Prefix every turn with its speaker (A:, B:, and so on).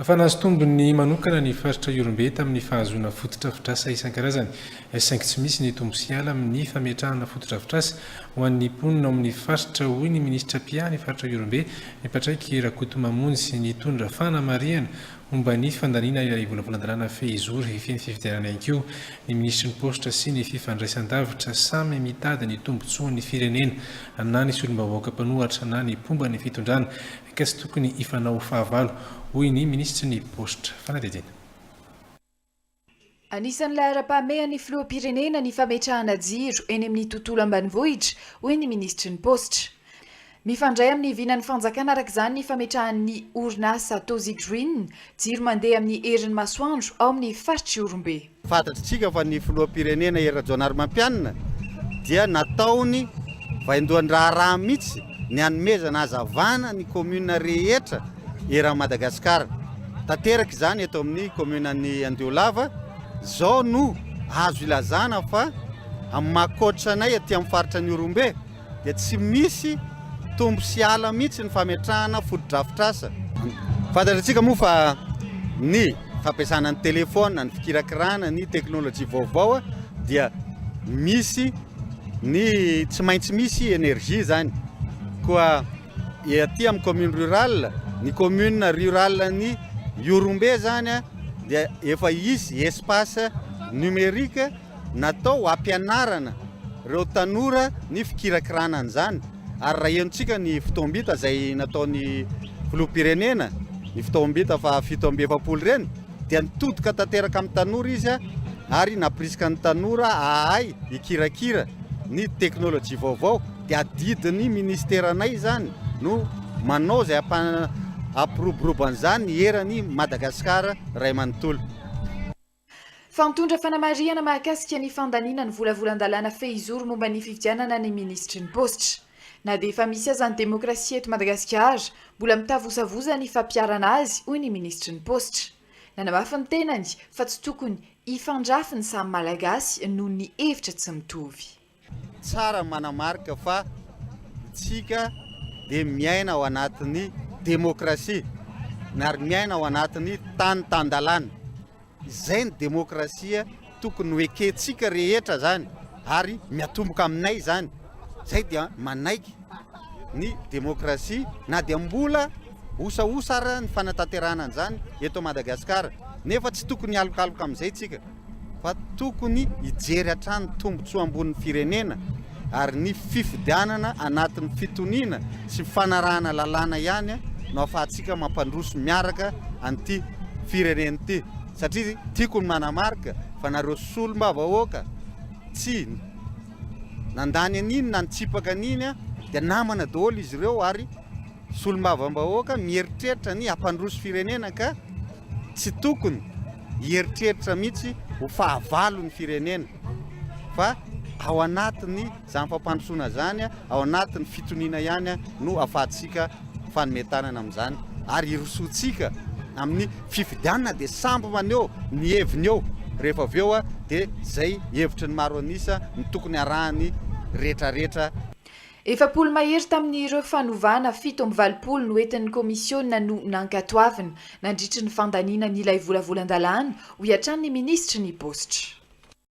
A: Fa nahazo tombony manokana ny faritra Iorombe tamin'ny fahazoana fototra-afotrasa isan-karazany. Saingy tsy misy ny tombo sy ala amin'ny fametrahana fototra-afotrasa ho an'ny mponina ao amin'ny faritra, hoy ny minisitra Pia ny faritra Iorombe, ny patraiky Rakotomamonjy sy ny tondra fanamariana momba ny fandaniana ilay volavolan-dalàna Fehizory feny fifidianana ihany. Ny ministry ny postra sy ny fifandraisan-davitra samy mitady ny tombotsoan'ny firenena na ny solombavam-bahoaka mpanohatra na ny pomba ny fitondrana ka tsy tokony hifanao fahavalo, hoy ny ministry ny postra. Fanadidina.
B: Anisan'ilay ara-pamehan'ny filoham-pirenena ny fametrahana jiro eny amin'ny tontolo ambanivohitra, hoy ny ministry ny postra. Mifandray amin'ny vinan'ny fanjakana araka izany ny fametrahan'ny orinasa Tozy Green, jiro mandeha amin'ny herin'ny masoandro ao amin'ny faritra Iorombe.
C: Fantatritsika fa ny filoham-pirenena Rajaonary Mampianina dia nataony vaindohan'ny raha mihitsy ny hanomezana hazavana ny commune rehetra era Madagasikara. Tanteraka izany eto amin'ny commune-ny Andiolava, zao no azo ilazana fa amin'ny mahakoatranay aty amin'ny faritra ny Iorombe dia tsy misy tombo sy ala mihitsy ny fametrahana fototra-afotrasa. Fantatritsika moa fa ny fampiasana ny telefona, ny fikirakirana, ny teknôlôjia vaovao dia misy ny tsy maintsy misy énergie zany. Koa aty amin'ny commune rurale, ny commune rurale ny Iorombe zany dia efa isy espace numérique natao ampianarana ireo tanora ny fikirakirana an'izany. Ary raha enontsika ny fitoam-bita izay nataon'ny filoham-pirenena, ny fitoam-bita fa 770 reny dia nitodika tanteraka amin'ny tanora izy ary napirisika ny tanora ahay hikirakira ny teknôlôjia vaovao dia adidin'ny ministeranay zany no manao izay ampiroboroban'izany ny eran'ny Madagasikara ray manontolo.
B: Fantondra fanamariana mahakasika ny fandaniana ny volavolan-dalàna Fehizory momba ny fifidianana ny ministry ny postra. Na dia efa misy aza ny demokrasia eto Madagasikara, mbola mitavosavoza ny fampiarana azy, hoy ny ministry ny postra. Nanamafy ny tenany fa tsy tokony hifandrafy ny samy malagasy noho ny hevitra tsy mitovy.
C: Tsara manamarika fa tsika dia miaina ao anatin'ny demokrasia ary miaina ao anatin'ny tany tan-dalàna. Izay ny demokrasia tokony ho ekentsika rehetra zany ary miatomboka aminay zany. Zay dia manaiky ny demokrasia na dia mbola osaosa ara ny fanatanterahana an'izany eto Madagasikara. Nefa tsy tokony alokaloka amin'izay tsika fa tokony hijery hatrany tombotsoa ambonin'ny firenena ary ny fifidianana anatin'ny fitoniana sy fanarahana lalàna ihany no ahafahantsika mampandroso miaraka an'ity firenena ity. Satria tiako ny manamarika fa nareo solombavam-bahoaka tsy nandany an'iny na nitsipaka an'iny dia namana daholo izy ireo ary solombavam-bahoaka mieritreritra ny hampandroso firenena ka tsy tokony hieritreritra mihitsy ho fahavalo ny firenena fa ao anatiny izany fampandrosoana zany, ao anatin'ny fitoniana ihany no ahafahantsika fanometanana amin'izany ary hirosoantsika amin'ny fifidianana dia samby maneho ny heviny eo rehefa avy eo dia zay hevitry ny maro anisa ny tokony arahany rehetrarehetra.
B: Efapolo mahery tamin'ireo fanovana 720 no entin'ny komisiona no nankatoavina nandritry ny fandaniana n'ilay volavolan-dalàna ho iatran'ny ministry ny postra.